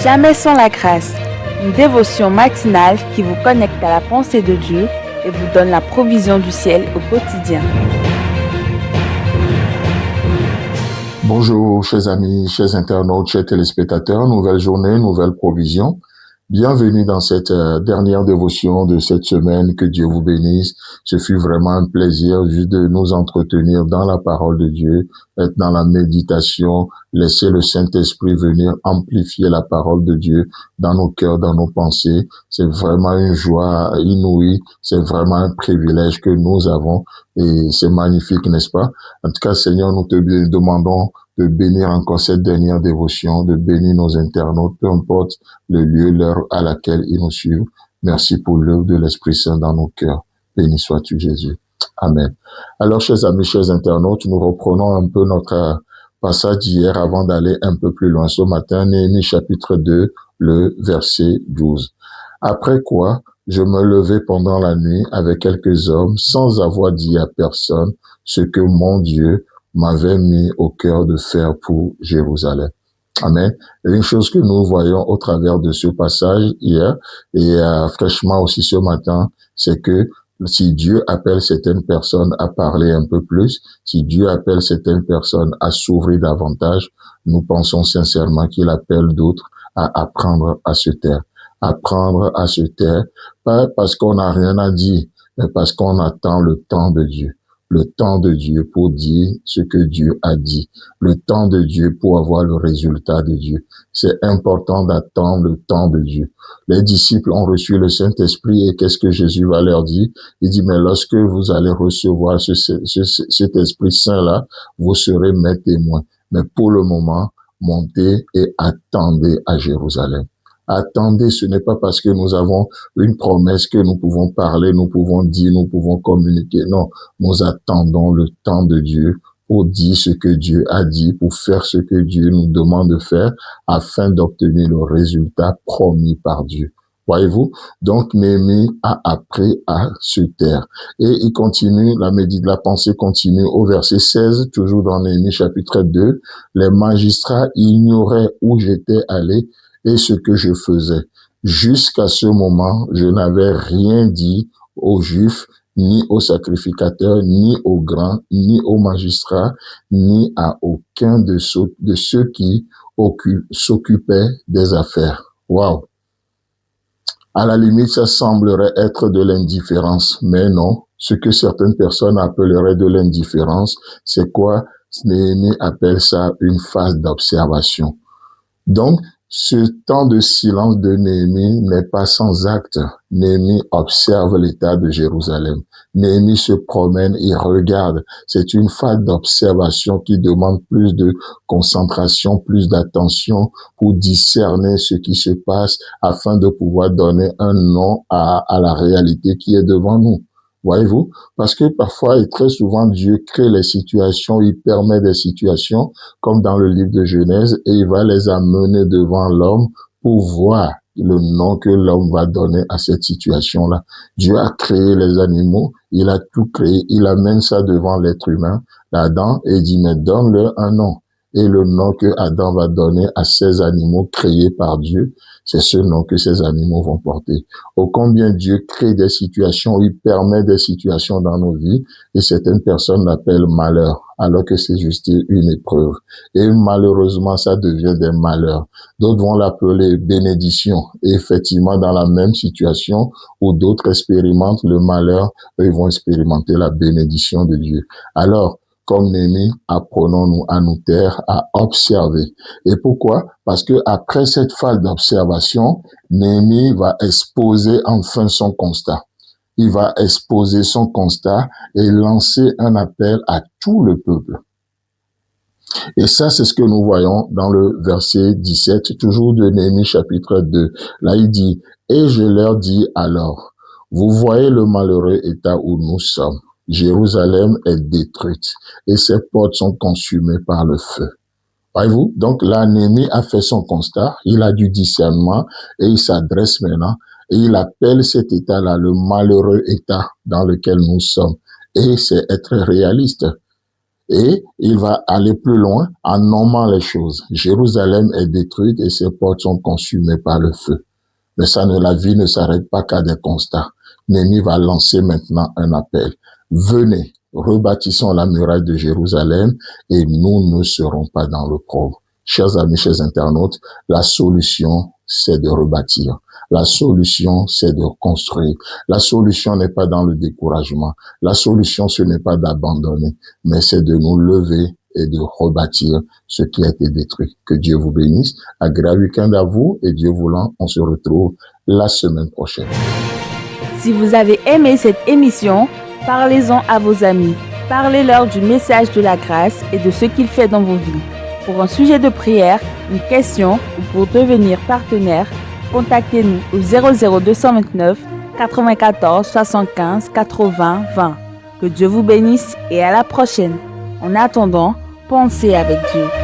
Jamais sans la grâce, une dévotion matinale qui vous connecte à la pensée de Dieu et vous donne la provision du ciel au quotidien. Bonjour, chers amis, chers internautes, chers téléspectateurs. Nouvelle journée, nouvelle provision. Bienvenue dans cette dernière dévotion de cette semaine. Que Dieu vous bénisse. Ce fut vraiment un plaisir juste de nous entretenir dans la parole de Dieu, être dans la méditation, laisser le Saint-Esprit venir amplifier la parole de Dieu dans nos cœurs, dans nos pensées. C'est vraiment une joie inouïe. C'est vraiment un privilège que nous avons et c'est magnifique, n'est-ce pas? En tout cas, Seigneur, nous te demandons de bénir encore cette dernière dévotion, de bénir nos internautes, peu importe le lieu, l'heure à laquelle ils nous suivent. Merci pour l'œuvre de l'Esprit Saint dans nos cœurs. Béni sois-tu, Jésus. Amen. Alors, chers amis, chers internautes, nous reprenons un peu notre passage d'hier avant d'aller un peu plus loin ce matin. Néhémie chapitre 2, le verset 12. Après quoi, je me levai pendant la nuit avec quelques hommes sans avoir dit à personne ce que mon Dieu m'avait mis au cœur de faire pour Jérusalem. Amen. Et une chose que nous voyons au travers de ce passage hier et fraîchement aussi ce matin, c'est que si Dieu appelle certaines personnes à parler un peu plus, si Dieu appelle certaines personnes à s'ouvrir davantage, nous pensons sincèrement qu'il appelle d'autres à apprendre à se taire. Apprendre à se taire, pas parce qu'on n'a rien à dire, mais parce qu'on attend le temps de Dieu. Le temps de Dieu pour dire ce que Dieu a dit. Le temps de Dieu pour avoir le résultat de Dieu. C'est important d'attendre le temps de Dieu. Les disciples ont reçu le Saint-Esprit et qu'est-ce que Jésus va leur dire? Il dit, mais lorsque vous allez recevoir cet Esprit Saint-là, vous serez mes témoins. Mais pour le moment, montez et attendez à Jérusalem. Attendez, ce n'est pas parce que nous avons une promesse que nous pouvons parler, nous pouvons dire, nous pouvons communiquer. Non, nous attendons le temps de Dieu pour dire ce que Dieu a dit, pour faire ce que Dieu nous demande de faire afin d'obtenir le résultat promis par Dieu. Voyez-vous? Donc, Néhémie a appris à se taire. Et il continue, la pensée continue au verset 16, toujours dans Néhémie chapitre 2. Les magistrats ignoraient où j'étais allé et ce que je faisais. Jusqu'à ce moment, je n'avais rien dit aux Juifs, ni aux sacrificateurs, ni aux grands, ni aux magistrats, ni à aucun de ceux qui s'occupaient des affaires. Waouh! À la limite, ça semblerait être de l'indifférence, mais non. Ce que certaines personnes appelleraient de l'indifférence, c'est quoi? Néhémie appelle ça une phase d'observation. Donc, ce temps de silence de Néhémie n'est pas sans acte. Néhémie observe l'état de Jérusalem. Néhémie se promène et regarde. C'est une phase d'observation qui demande plus de concentration, plus d'attention pour discerner ce qui se passe afin de pouvoir donner un nom à la réalité qui est devant nous. Voyez-vous? Parce que parfois et très souvent, Dieu crée les situations, il permet des situations, comme dans le livre de Genèse, et il va les amener devant l'homme pour voir le nom que l'homme va donner à cette situation-là. Dieu a créé les animaux, il a tout créé, il amène ça devant l'être humain, Adam, et il dit, mais donne-leur un nom. Et le nom que Adam va donner à ces animaux créés par Dieu, c'est ce nom que ces animaux vont porter. Ô combien Dieu crée des situations, il permet des situations dans nos vies, et certaines personnes l'appellent malheur, alors que c'est juste une épreuve. Et malheureusement, ça devient des malheurs. D'autres vont l'appeler bénédiction. Et effectivement, dans la même situation où d'autres expérimentent le malheur, eux, ils vont expérimenter la bénédiction de Dieu. Alors, comme Néhémie, apprenons-nous à nous taire, à observer. Et pourquoi? Parce que après cette phase d'observation, Néhémie va exposer enfin son constat. Il va exposer son constat et lancer un appel à tout le peuple. Et ça, c'est ce que nous voyons dans le verset 17, toujours de Néhémie chapitre 2. Là, il dit, « Et je leur dis alors, vous voyez le malheureux état où nous sommes. Jérusalem est détruite et ses portes sont consumées par le feu. » Voyez-vous? Donc là, Néhémie a fait son constat, il a du discernement et il s'adresse maintenant et il appelle cet état-là le malheureux état dans lequel nous sommes. Et c'est être réaliste. Et il va aller plus loin en nommant les choses. Jérusalem est détruite et ses portes sont consumées par le feu. Mais la vie ne s'arrête pas qu'à des constats. Néhémie va lancer maintenant un appel. Venez, rebâtissons la muraille de Jérusalem et nous ne serons pas dans l'opprobre. Chers amis, chers internautes, la solution, c'est de rebâtir. La solution, c'est de construire. La solution n'est pas dans le découragement. La solution, ce n'est pas d'abandonner, mais c'est de nous lever et de rebâtir ce qui a été détruit. Que Dieu vous bénisse. Agréable week-end à vous et Dieu voulant, on se retrouve la semaine prochaine. Si vous avez aimé cette émission, parlez-en à vos amis. Parlez-leur du message de la grâce et de ce qu'il fait dans vos vies. Pour un sujet de prière, une question ou pour devenir partenaire, contactez-nous au 00229 94 75 80 20. Que Dieu vous bénisse et à la prochaine. En attendant, pensez avec Dieu.